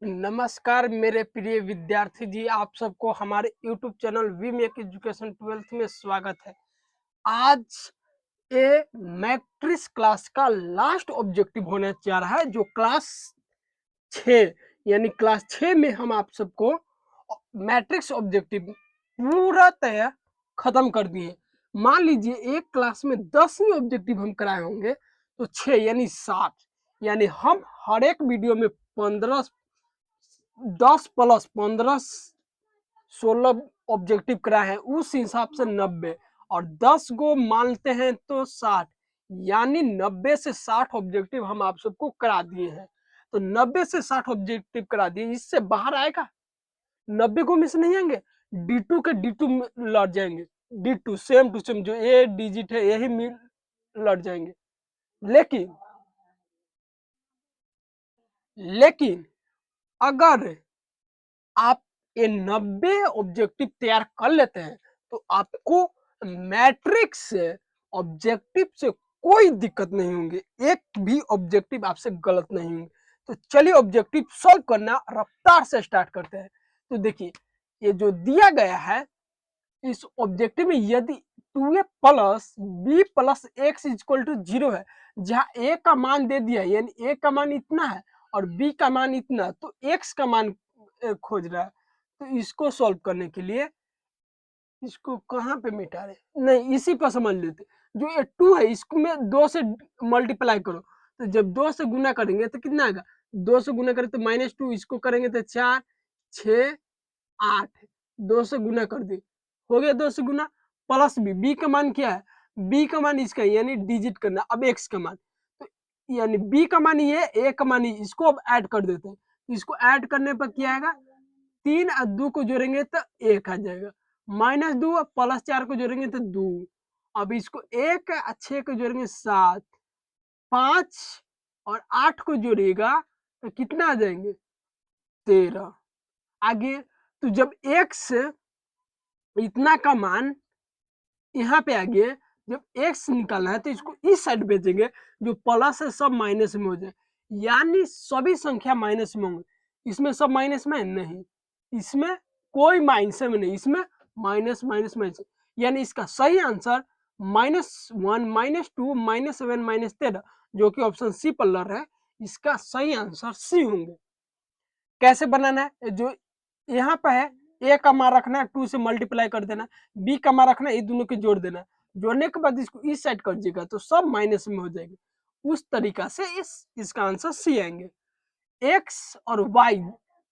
नमस्कार मेरे प्रिय विद्यार्थी जी, आप सबको हमारे YouTube channel we make education 12th में स्वागत है। आज ये मैट्रिक्स क्लास का लास्ट ऑब्जेक्टिव होने जा रहा है, जो क्लास 6 यानी क्लास 6 में हम आप सबको मैट्रिक्स ऑब्जेक्टिव पूरा तय खत्म कर दिए। मान लीजिए एक क्लास में 10 ही ऑब्जेक्टिव हम कराए होंगे तो 6 यानी 60, यानी हम हर एक वीडियो में 15 10 प्लस 15 16 ऑब्जेक्टिव कराए हैं, उस हिसाब से 90 और 10 गो मानते हैं तो 60, यानी 90 से 60 ऑब्जेक्टिव हम आप सबको करा दिए हैं। तो 90 से 60 ऑब्जेक्टिव करा दिए, इससे बाहर आएगा 90 को मिस नहीं आएंगे, D2 के D2 लड़ जाएंगे, D2 सेम टू सेम जो ए डिजिट है यही मिल लड़ जाएंगे। लेकिन लेकिन अगर आप ये 90 ऑब्जेक्टिव तैयार कर लेते हैं तो आपको मैट्रिक्स से ऑब्जेक्टिव से कोई दिक्कत नहीं होंगे, एक भी ऑब्जेक्टिव आपसे गलत नहीं होंगे। तो चलिए ऑब्जेक्टिव सॉल्व करना रफ्तार से स्टार्ट करते हैं। तो देखिए ये जो दिया गया है इस ऑब्जेक्टिव में, यदि 2a plus B plus X equal to 0 है, जहां a का मान दे दिया है यानी a का मान इतना है और b का मान इतना, तो x का मान खोज रहा है। तो इसको सॉल्व करने के लिए इसको कहाँ पे मिटा रहे, नहीं इसी पर समझ लेते। जो ये 2 है इसको में 2 से मल्टीप्लाई करो, तो जब 2 से गुना करेंगे तो कितना आएगा, 2 से गुना करें तो -2, इसको करेंगे तो 4 6 8, 2 से गुना कर दे, हो गया 2 से गुना। प्लस बी का मान क्या है, बी का मान इसका यानी डिजिट करना। अब एक्स का मान, तो यानी बी का मान ये, ए का मान इसको अब ऐड कर देते हैं। इसको ऐड करने पर क्या आएगा, 3 और 2 को जोड़ेंगे तो 1 आ जाएगा, -2 और +4 को जोड़ेंगे तो 2। अब इसको 1 और 6 को जोड़ेंगे 7, 5 और 8 को जोड़िएगा तो कितना आ जाएंगे 13। आगे तो जब x इतना का मान यहाँ पे आ गया, जब x निकालना है तो इसको इस साइड भेजेंगे, जो प्लस है सब माइनस में हो जाए, यानी सभी संख्या माइनस में होंगे। इसमें सब माइनस में नहीं, इसमें कोई माइनस में नहीं, इसमें माइनस माइनस माइनस, यानी इसका सही आंसर -1 -2 -7 -13, जो कि ऑप्शन सी पर लड़ रहा है, इसका सही आंसर सी होंगे। कैसे बनाना है, जो यहाँ पे है ए का मान रखना है, 2 से मल्टीप्लाई कर देना, बी का मान रखना है, ये दोनों के जोड़ देना, जोड़ने के बाद इसको इस साइड कर दीजिएगा तो सब माइनस में हो जाएगी। उस तरीका से इसका आंसर सी आएंगे। एक्स और वाई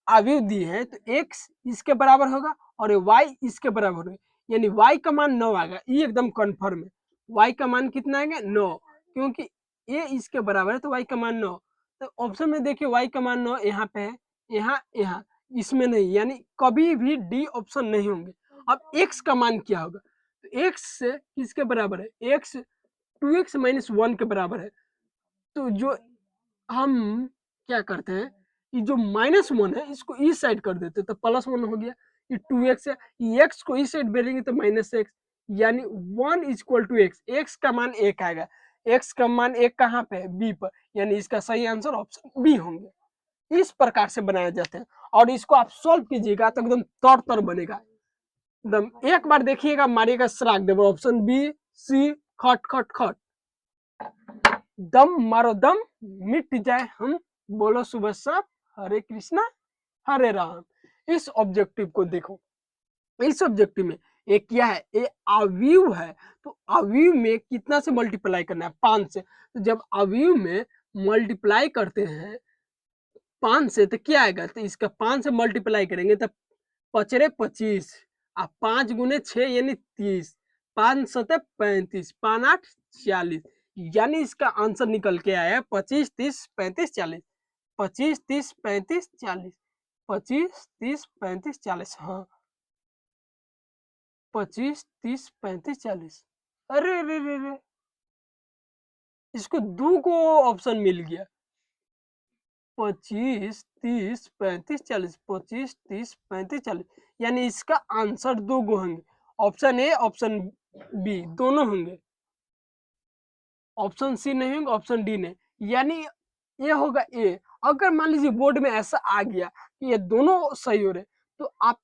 अवयव दिए हैं तो एक्स इसके बराबर होगा और वाई इसके बराबर होगा, यानी वाई का मान 9 आएगा, ये एकदम कन्फर्म है। वाई का मान कितना आएगा 9, क्योंकि ए इसके बराबर है तो वाई का मान 9। तो ऑप्शन में देखिए वाई का मान 9 यहाँ पे है, यहाँ इसमें नहीं, यानी कभी भी डी ऑप्शन नहीं होंगे। अब एक्स का मान क्या होगा, तो एक्स किसके बराबर है, एक्स 2x - 1 के बराबर है। तो जो हम क्या करते हैं, ये जो -1 है इसको इस साइड कर देते हैं तो +1 हो गया, ये 2x है, ये x को इस साइड भेजेंगे तो -x, यानी 1 इक्वल टू x, x का मान 1 आएगा, x का मान 1 कहाँ पे है, b पर, यानी इसका सही आंसर ऑप्शन बी होंगे। इस प्रकार से बनाया जाते हैं और इसको आप सॉल्व कीजिएगा तो एकदम तर तर बनेगा, एकदम एक बार देखिएगा मारिएगा सराग देव, ऑप्शन बी सी खट खट खट, दम मारो दम मिट जाए हम, बोलो सुबह सब हरे कृष्णा हरे राम। इस ऑब्जेक्टिव को देखो, इस ऑब्जेक्टिव में एक क्या है, ये अवयव है, तो अवयव में कितना से मल्टीप्लाई करना है, 5 से। तो जब अवयव में मल्टीप्लाई करते हैं 5 से तो क्या आएगा, तो इसका 5 से मल्टीप्लाई करेंगे तो 5 × 25 और 5 × 6 यानी 30, 5 × 35, 5 × 8 40, यानी इसका आंसर निकल के आया 25 30 35 40, 25 30 35 40, 25 30 35 40, हाँ 25 30 35 40। अरे रे रे रे, इसको 2 को ऑप्शन मिल गया, 25 30 35 40, 25 30 35 40, यानी इसका आंसर 2 गो होंगे, ऑप्शन ए ऑप्शन बी दोनों होंगे, ऑप्शन सी नहीं होंगे, ऑप्शन डी नहीं, यानी ये होगा ए। अगर मान लीजिए बोर्ड में ऐसा आ गया कि ये दोनों सही हो रहे, तो आप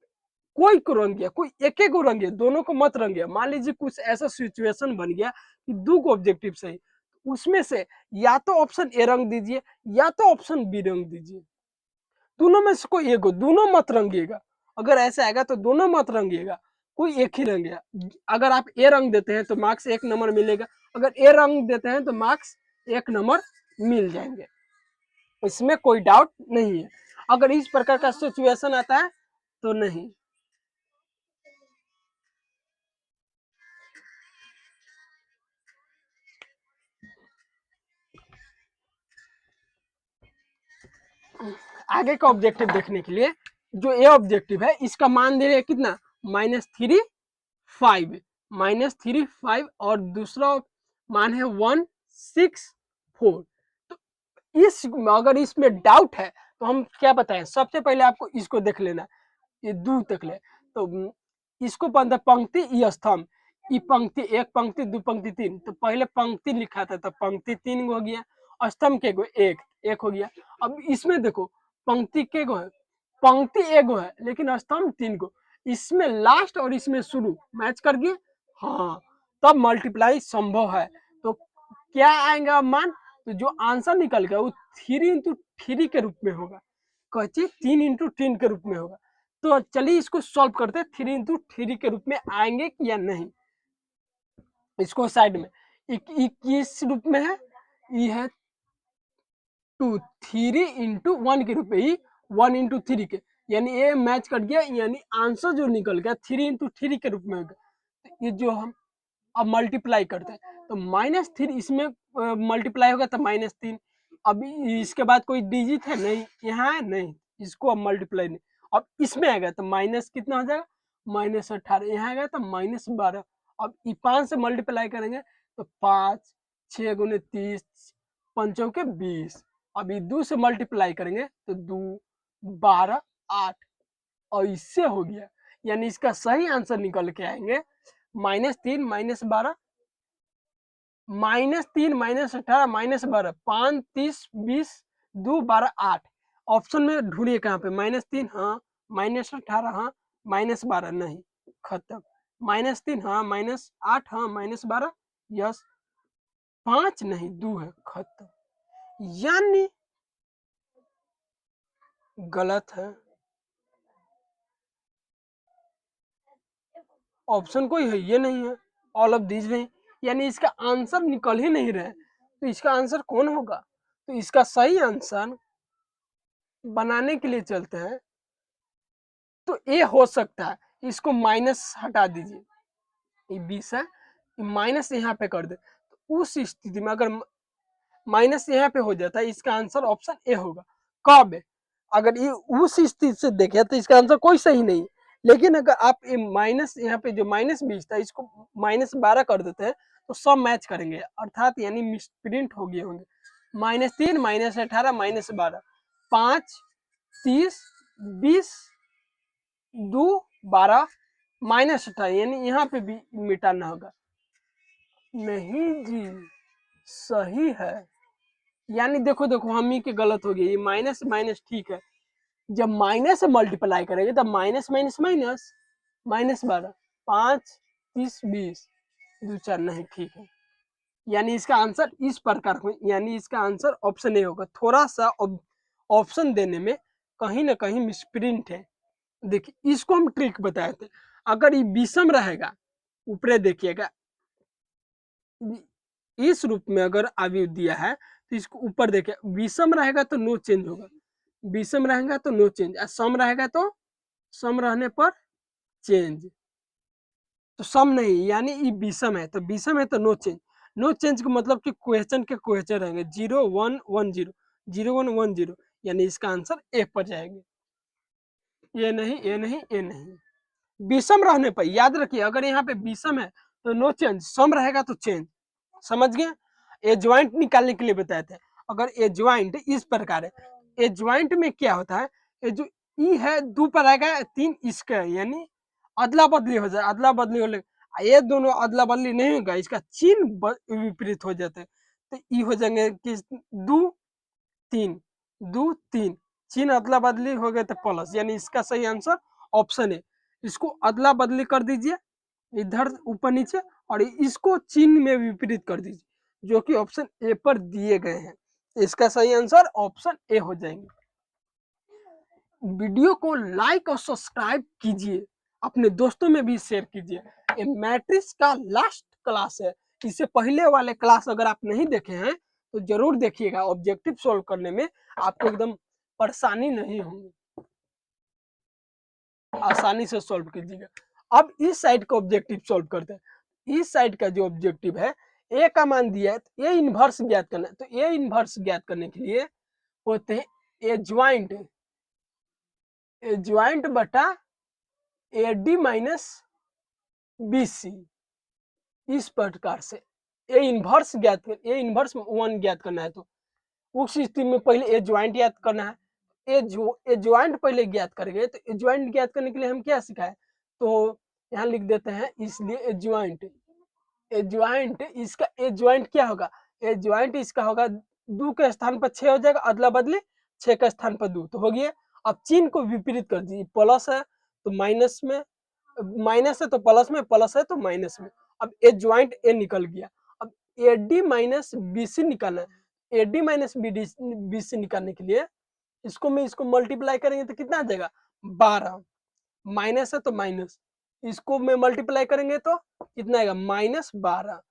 कोई को रंगिए, कोई एक को रंगिए, दोनों को मत रंगिए। मान लीजिए कुछ ऐसा सिचुएशन बन गया कि दो को ऑब्जेक्टिव सही, उसमें से या तो ऑप्शन ए रंग दीजिए या तो ऑप्शन बी रंग दीजिए, दोनों में से कोई एक हो, दोनों मत रंगिएगा। अगर ऐसा आएगा तो दोनों मत रंगिएगा, कोई एक ही रंगिएगा। अगर आप ए रंग देते हैं तो मार्क्स 1 नंबर मिलेगा, अगर ए रंग देते हैं तो मार्क्स 1 नंबर मिल जाएंगे, इसमें कोई डाउट नहीं है। अगर इस प्रकार का सिचुएशन आता है तो नहीं। आगे का ऑब्जेक्टिव देखने के लिए, जो ए ऑब्जेक्टिव है इसका मान दे रहे हैं कितना, -3 5, -3 5, और दूसरा मान है 1 6 4। तो इस अगर इसमें डाउट है तो हम क्या बताएं, सबसे पहले आपको इसको देख लेना, ये दो तक ले, तो इसको पंक्ति ई स्तंभ, ई पंक्ति, एक पंक्ति, दो पंक्ति, तीन, तो पहले पंक्ति लिखा था तो पंक्ति 3 गो हो गया, स्तंभ के गो एक हो गया। अब इसमें देखो पंक्ति के गो है, पंक्ति एक गो है लेकिन स्तंभ 3 गो, इसमें लास्ट और इसमें शुरू मैच कर गए, हाँ, तब मल्टीप्लाई संभव है। तो क्या आएगा मान, तो जो आंसर निकल गया वो 3 × 3 के रूप में होगा, कहे 3 × 3 के रूप में होगा। तो चलिए इसको सॉल्व करते हैं, 3 × 3 के रूप में आएंगे या नहीं। इसको साइड में किस रूप में है, ये है 2 3 × 1 के रूप में, ही 1 × 3 के, यानी ये मैच कर गया, यानी आंसर जो निकल गया 3 × 3 के रूप में होगा। तो ये जो हम अब मल्टीप्लाई करते हैं तो -3 इसमें मल्टीप्लाई होगा तो -3। अब इसके बाद कोई डिजिट है नहीं, यहाँ है नहीं, इसको अब मल्टीप्लाई नहीं। अब इसमें आएगा तो माइनस कितना हो जाएगा, -18, यहाँ आएगा तो -12। अब 5 से मल्टीप्लाई करेंगे तो 5 6 × 30, 5 के 20। अब 2 से मल्टीप्लाई करेंगे तो 2 12 8, और इससे हो गया, यानी इसका सही आंसर निकल के आएंगे -3 -12, -3 -18 -12, 5 30 20 2 12 8। ऑप्शन में ढूंढिए कहाँ पे, -3 हाँ, -18 हाँ, -12 नहीं, खत्म। -3 हाँ, -8 हाँ, -12 यस, 5 नहीं 2 है, खत्म। यानी गलत है, ऑप्शन कोई है ये नहीं है, ऑल ऑफ दीज नहीं, यानी इसका आंसर निकल ही नहीं रहे। तो इसका आंसर कौन होगा, तो इसका सही आंसर बनाने के लिए चलते हैं, तो ए हो सकता है, इसको माइनस हटा दीजिए, ये 20 है, माइनस यहाँ पे कर दे, तो उस स्थिति में अगर माइनस यहाँ पे हो जाता है, इसका आंसर ऑप्शन ए होगा। कब, अगर ये उस स्थिति से देखें तो इसका आंसर कोई सही नहीं, लेकिन अगर आप ये माइनस यहाँ पे जो -20 था इसको -12 कर देते हैं तो सब मैच करेंगे, अर्थात यानी मिसप्रिंट हो गए होंगे। -3 -18 -12, 5 30 20 2 12 -18, यानी यहाँ पे भी मिटाना होगा। नहीं जी, सही है, यानी देखो हम ही के गलत हो गई, ये माइनस माइनस ठीक है, जब माइनस से मल्टीप्लाई करेंगे तब माइनस माइनस माइनस, -12 5 30 20 2 4 नहीं, ठीक है, यानी इसका आंसर इस प्रकार हो, यानी इसका आंसर ऑप्शन ए होगा। थोड़ा सा ऑप्शन देने में कहीं ना कहीं मिसप्रिंट है। देखिए इसको हम ट्रिक बताए थे, अगर ये विषम रहेगा, ऊपर देखिएगा इस रूप में अगर अवयव दिया है तो इसको ऊपर देखिए, विषम रहेगा तो नो चेंज होगा, विषम रहेगा तो नो चेंज, और सम रहेगा तो सम रहने पर चेंज, तो सम नहीं, यानी ये विषम है, तो विषम है तो नो चेंज। नो चेंज का मतलब कि क्वेश्चन के क्वेश्चन रहेंगे 0 1 1 0 0 1 1 0, यानी इसका आंसर ए पर जाएंगे। ये नहीं, ये नहीं, ये नहीं, विषम रहने पर याद रखिए, अगर यहाँ पे विषम है तो नो चेंज, सम रहेगा तो चेंज, समझ गए। ए ज्वाइंट निकालने के लिए बताए थे, अगर ए ज्वाइंट इस प्रकार है, ए ज्वाइंट में क्या होता है, ये जो ई है 2 पर आएगा 3 इसका, यानी अदला बदली हो जाए, अदला बदली हो, ये दोनों अदला बदली नहीं होगा, इसका चिन्ह विपरीत हो जाते, तो ई हो जाएंगे कि 2 3 2 3 चिन्ह अदला बदली हो गए तो प्लस, यानी इसका सही आंसर ऑप्शन है। इसको अदला बदली कर दीजिए इधर ऊपर नीचे, और इसको चिन्ह में विपरीत कर दीजिए जो कि ऑप्शन ए पर दिए गए हैं। इसका सही आंसर ऑप्शन ए हो जाएंगे। वीडियो को लाइक और सब्सक्राइब कीजिए, अपने दोस्तों में भी शेयर कीजिए। ये मैट्रिक्स का लास्ट क्लास है, इससे पहले वाले क्लास अगर आप नहीं देखे हैं तो जरूर देखिएगा। ऑब्जेक्टिव सॉल्व करने में आपको एकदम परेशानी नहीं होगी, आसानी से सॉल्व कीजिएगा। अब इस साइड का ऑब्जेक्टिव सॉल्व करते हैं। इस साइड का जो ऑब्जेक्टिव है, ए का मान दिया है तो ए इनवर्स ज्ञात करना है। तो ए इनवर्स ज्ञात करने के लिए होते हैं ए ज्वाइंट बटा A D minus B C. इस प्रकार से ए इनवर्स ज्ञात कर, ए इनवर्स 1 ज्ञात करना है तो उस स्थिति में पहले ए ज्वाइंट ज्ञात करना है। ए ज्वाइंट पहले ज्ञात करेंगे, तो ए ज्वाइंट ज्ञात करने के लिए हम क्या सिखाए, तो यहाँ लिख देते हैं। इसलिए ए ज्वाइंट इसका ए ज्वाइंट क्या होगा, ए ज्वाइंट इसका होगा 2 के स्थान पर 6 हो जाएगा, अदला बदली 6 के स्थान पर 2 तो हो गया। अब चिन्ह को विपरीत कर दीजिए, प्लस है तो माइनस में, माइनस है तो प्लस में, प्लस है तो माइनस में। अब ए ज्वाइंट ए निकल गया। अब A D minus B C निकालना है। A D minus B C निकालने के लिए इसको मल्टीप्लाई करेंगे तो कितना आ जाएगा 12, माइनस है तो माइनस, इसको में मल्टीप्लाई करेंगे तो कितना आएगा -12।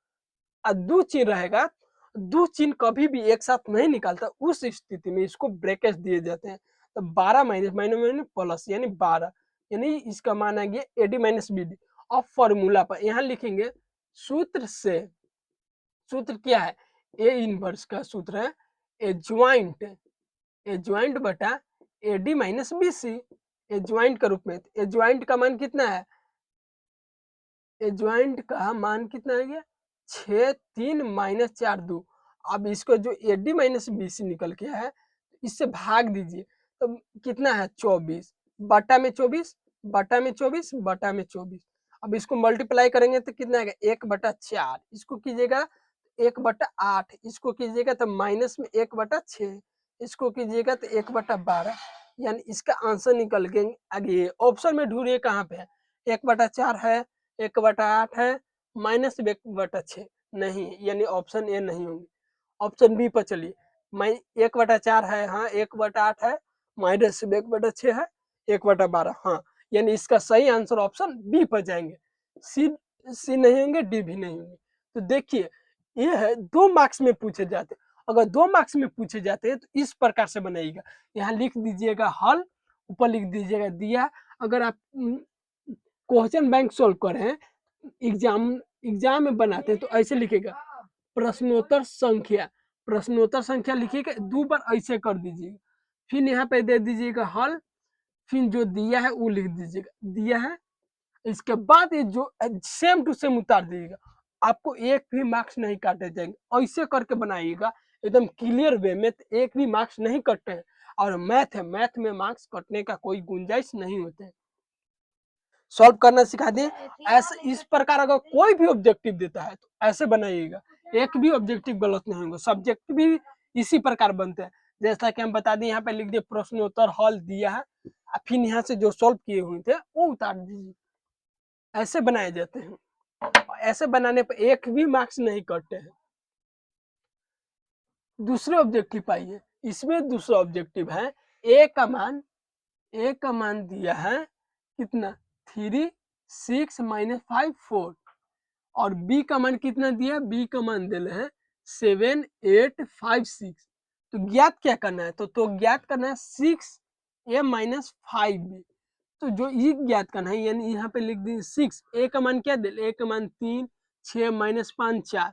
और दो चिन्ह रहेगा, दो चिन्ह कभी भी एक साथ नहीं निकालता, उस स्थिति में इसको ब्रैकेट दिए जाते हैं। तो 12 माइनस माइनस प्लस यानी 12, यानी इसका मान आ गया एडी माइनस बी डी। अब फॉर्मूला पर यहाँ लिखेंगे, सूत्र से, सूत्र क्या है, ए इनवर्स का सूत्र है ए ज्वाइंट बटा A D minus B C, adjoint का रूप में। ए ज्वाइंट का मान कितना है, ए ज्वाइंट का मान कितना आ गया 6 3 माइनस 4 2। अब इसको जो A D minus B C निकल के है इससे भाग दीजिए, तो कितना है 24 बटा में 24 बटा में 24 बटा में 24। अब इसको मल्टीप्लाई करेंगे तो कितना आएगा 1/4, इसको कीजिएगा 1/8, इसको कीजिएगा तो माइनस में 1/6, इसको कीजिएगा तो 1/12, यानी इसका आंसर निकल के आगे ऑप्शन में ढूंढिए कहाँ पे है, 1/4 है, 1/8 है, माइनस 1/6 नहीं, यानी ऑप्शन ए नहीं होंगे। ऑप्शन बी पर चलिए, 1/4 है, हाँ 1/8 है, माइनस 1/6 है, 1/12, हाँ, यानी इसका सही आंसर ऑप्शन बी पर जाएंगे। सी नहीं होंगे, डी भी नहीं होंगे। तो देखिए ये है 2 मार्क्स में पूछे जाते, अगर 2 मार्क्स में पूछे जाते हैं तो इस प्रकार से बनाइएगा। यहाँ लिख दीजिएगा हल, ऊपर लिख दीजिएगा दिया। अगर आप क्वेश्चन बैंक सोल्व करें, एग्जाम में बनाते हैं तो ऐसे लिखेगा प्रश्नोत्तर संख्या लिखिएगा, 2 बार ऐसे कर दीजिएगा, फिर यहाँ पे दे दीजिएगा हल, फिर जो दिया है वो लिख दीजिएगा दिया है, इसके बाद ये जो सेम टू सेम उतार दीजिएगा, आपको एक भी मार्क्स नहीं काटे जाएंगे। ऐसे करके बनाइएगा एकदम क्लियर वे में, तो एक भी मार्क्स नहीं कटते हैं। और मैथ है, मैथ में मार्क्स कटने का कोई गुंजाइश नहीं होते हैं। सॉल्व करना सिखा दिए। ऐसे इस प्रकार अगर कोई भी ऑब्जेक्टिव देता है तो ऐसे बनाइएगा, एक भी ऑब्जेक्टिव गलत नहीं होगा। सब्जेक्ट भी इसी प्रकार बनते हैं, जैसा कि हम बता दें, यहाँ पे लिख दिए प्रश्नोत्तर हल दिया है, फिर यहाँ से जो सॉल्व किए हुए थे वो उतार दीजिए, ऐसे बनाए जाते हैं। ऐसे बनाने पर एक भी मार्क्स नहीं कटते हैं। दूसरे ऑब्जेक्टिव पाइए, इसमें दूसरा ऑब्जेक्टिव है ए का मान दिया है कितना 3 6 -5 4, और बी का मान कितना दिया, बी का मान दिया है 7 8 5 6। तो ज्ञात क्या करना है, तो ज्ञात करना है 6a - 5b। तो जो ये ज्ञात करना है, यानी यहाँ पे लिख दी 6, ए का मान क्या दिले, ए का मान 3 6 -5 4।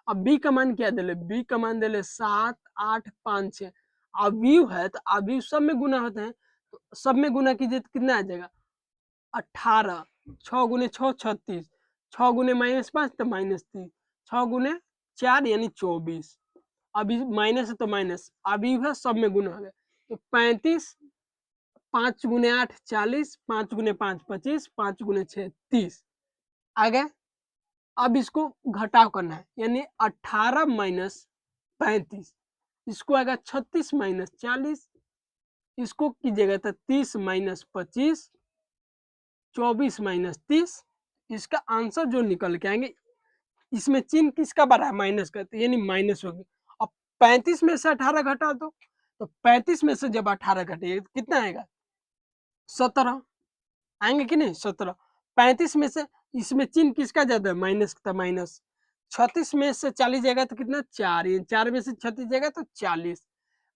अब बी का मान क्या दिले, बी का मान दिले 7 8 5 6। अवयव है तो अवयव सब में गुना होते हैं, तो सब में गुना कीजिए तो कितना आ जाएगा 18, 6 गुने 6 36, 6 गुने -5 तो -3, 6 गुने 4 यानी 24। अभी माइनस है तो माइनस, अभी है सब में गुना हो गया, तो 35, 5 गुने 8 40, 5 गुने 5 25, 5 गुने 6 30 आ गया। अब इसको घटाव करना है, यानी 18 - 35, इसको आएगा 36 माइनस 40, इसको कीजिएगा तो 30 माइनस 25, 24 माइनस 30। इसका आंसर जो निकल के आएंगे, इसमें चिन्ह किसका बड़ा है, माइनस का, तो यानी माइनस होगी। अब 35 में से 18 घटा दो, तो 35 में से जब 18 घटेगा तो कितना आएगा, 17 आएंगे कि नहीं, 17। 35 में से इसमें चिन्ह किसका ज्यादा है, माइनस का, माइनस। 36 में से 40 जाएगा तो कितना, 4, 4 में से 36 जाएगा तो 40,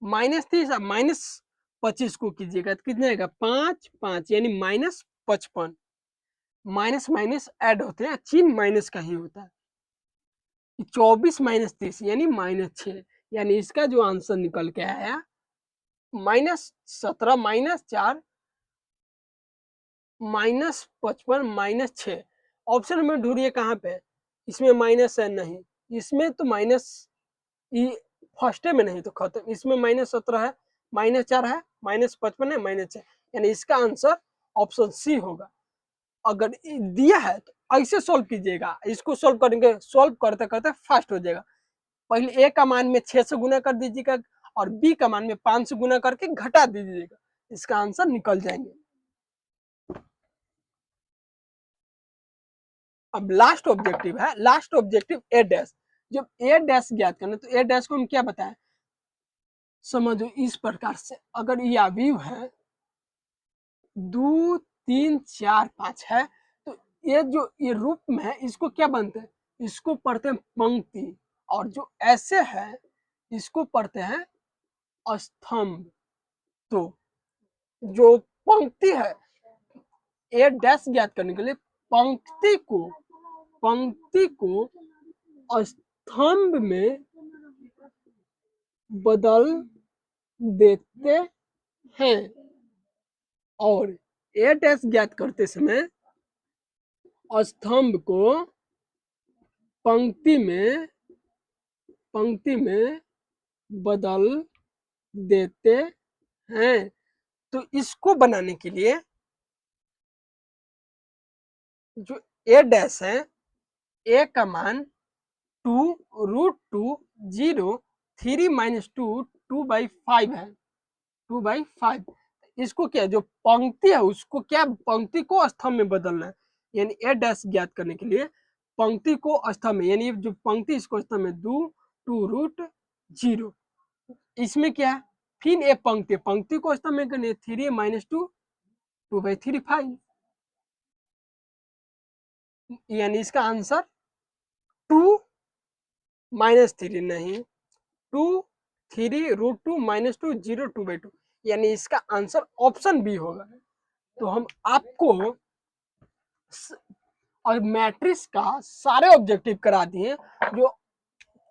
माइनस 30, माइनस 25 को कीजिएगा तो कितना आएगा, 5, 5 यानी माइनस 55। माइनस माइनस ऐड होते हैं, चिन्ह माइनस का ही होता है। 24 माइनस 30 यानी माइनस 6, यानी इसका जो आंसर निकल के आया minus 17 minus 4 minus 55 minus 6। Option में ढूंढिए कहाँ पे, इसमें माइनस है नहीं, इसमें तो माइनस, फर्स्ट में नहीं तो खत्म। इसमें माइनस 17 है, माइनस 4 है, माइनस 55 है, माइनस 6, यानी इसका आंसर ऑप्शन सी होगा। अगर दिया है तो ऐसे सोल्व कीजिएगा, इसको सोल्व करेंगे, सोल्व करते करते फास्ट हो जाएगा। पहले ए का मान में 6 से गुना कर दीजिएगा और बी का मान में 5 से गुना करके घटा दीजिएगा, इसका आंसर निकल जाएंगे। अब लास्ट ऑब्जेक्टिव है, लास्ट ऑब्जेक्टिव ए डैश। जब ए डैश ज्ञात करना तो ए डैश को हम क्या बताएं, समझो इस प्रकार से, अगर ये अवयव है 2 3 4 5 है, तो ये जो ये रूप में है इसको क्या बनते हैं, इसको पढ़ते हैं पंक्ति, और जो ऐसे है इसको पढ़ते हैं स्तंभ। तो जो पंक्ति है, ए डैश ज्ञात करने के लिए पंक्ति को स्तंभ में बदल देते हैं, और ए डैश ज्ञात करते समय स्तंभ को पंक्ति में बदल देते हैं। तो इसको बनाने के लिए जो ए डैश है, ए का मान 2 √2 0 3 माइनस 2 2/5 है, 2/5। इसको क्या, जो पंक्ति है उसको क्या, पंक्ति को स्तंभ में बदलना है, यानी ए डैश ज्ञात करने के लिए पंक्ति को स्तंभ में, यानी जो पंक्ति इसको स्तंभ में 2 √0, इसमें क्या है, फिर ए पंक्ति को स्तंभ में करने 3 माइनस 2 2/3 5, यानी इसका आंसर 2 माइनस 3 नहीं, 2 3 √2 माइनस 2 0 2/2, यानी इसका आंसर ऑप्शन बी होगा। तो हम आपको और मैट्रिक्स का सारे ऑब्जेक्टिव करा दिए, जो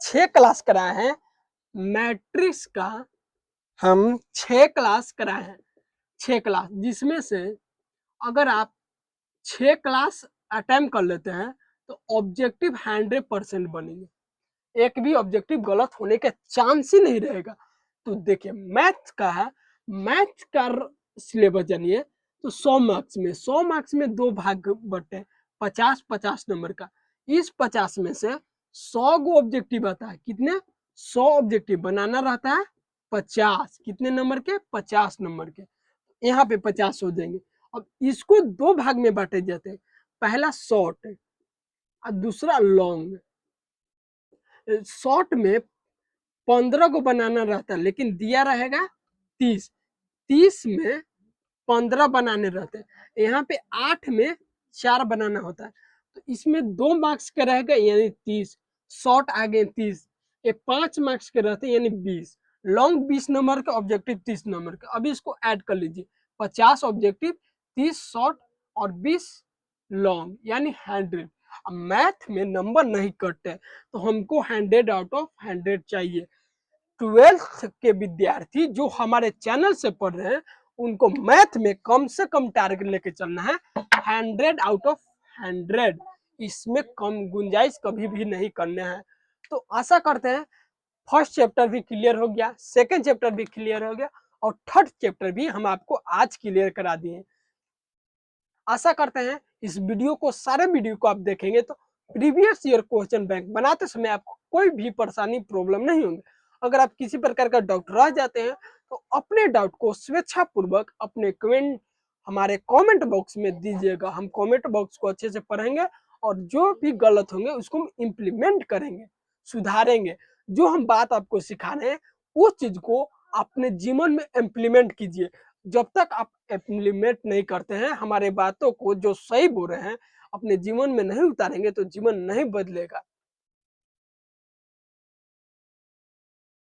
6 क्लास कराए हैं मैट्रिक्स का, हम 6 क्लास कराए हैं, 6 क्लास, जिसमें से अगर आप 6 क्लास अटेम्प्ट कर लेते हैं तो ऑब्जेक्टिव 100% बनेंगे, एक भी ऑब्जेक्टिव गलत होने का चांस ही नहीं रहेगा। तो देखिए मैथ का है, मैथ का सिलेबस जानिए तो 100 मार्क्स में 2 भाग बटे, 50-50 नंबर का। इस 50 में से 100 गो ऑब्जेक्टिव आता है, कितने, 100 ऑब्जेक्टिव बनाना रहता है 50, कितने नंबर के, 50 नंबर के, यहाँ पे 50 हो जाएंगे। अब इसको 2 भाग में बांटे जाते हैं, पहला शॉर्ट और दूसरा लॉन्ग। शॉर्ट में 15 को बनाना रहता है, लेकिन दिया रहेगा 30 में 15 बनाने रहते हैं, यहाँ पे 8 में 4 बनाना होता है, तो इसमें 2 मार्क्स के रहेगा यानी 30, शॉर्ट आ गए 30, ये 5 मार्क्स के रहते हैं यानी 20, लॉन्ग 20 नंबर का, ऑब्जेक्टिव 30 नंबर का। अभी इसको ऐड कर लीजिए, 50 ऑब्जेक्टिव, 30 शॉर्ट और 20 लॉन्ग, यानी 100। अब मैथ में नंबर नहीं कटते तो हमको 100 आउट ऑफ 100 चाहिए। 12th के विद्यार्थी जो हमारे चैनल से पढ़ रहे हैं उनको मैथ में कम से कम टारगेट लेके चलना है 100 आउट ऑफ 100, इसमें कम गुंजाइश कभी भी नहीं करना है। तो आशा करते हैं फर्स्ट चैप्टर भी क्लियर हो गया, सेकंड चैप्टर भी क्लियर हो गया, और थर्ड चैप्टर भी हम आपको आज क्लियर करा दिए। आशा करते हैं इस वीडियो को, सारे वीडियो को आप देखेंगे तो प्रीवियस ईयर क्वेश्चन बैंक बनाते समय आपको कोई भी परेशानी प्रॉब्लम नहीं होंगे। अगर आप किसी प्रकार का डाउट रह जाते हैं तो अपने डाउट को स्वेच्छापूर्वक अपने कमेंट हमारे कमेंट बॉक्स में दीजिएगा। हम कमेंट बॉक्स को अच्छे से पढ़ेंगे और जो भी गलत होंगे उसको हम इम्प्लीमेंट करेंगे, सुधारेंगे। जो हम बात आपको सिखा रहे हैं उस चीज को अपने जीवन में इम्प्लीमेंट कीजिए। जब तक आप इम्प्लीमेंट नहीं करते हैं हमारे बातों को, जो सही बोल रहे हैं, अपने जीवन में नहीं उतारेंगे तो जीवन नहीं बदलेगा।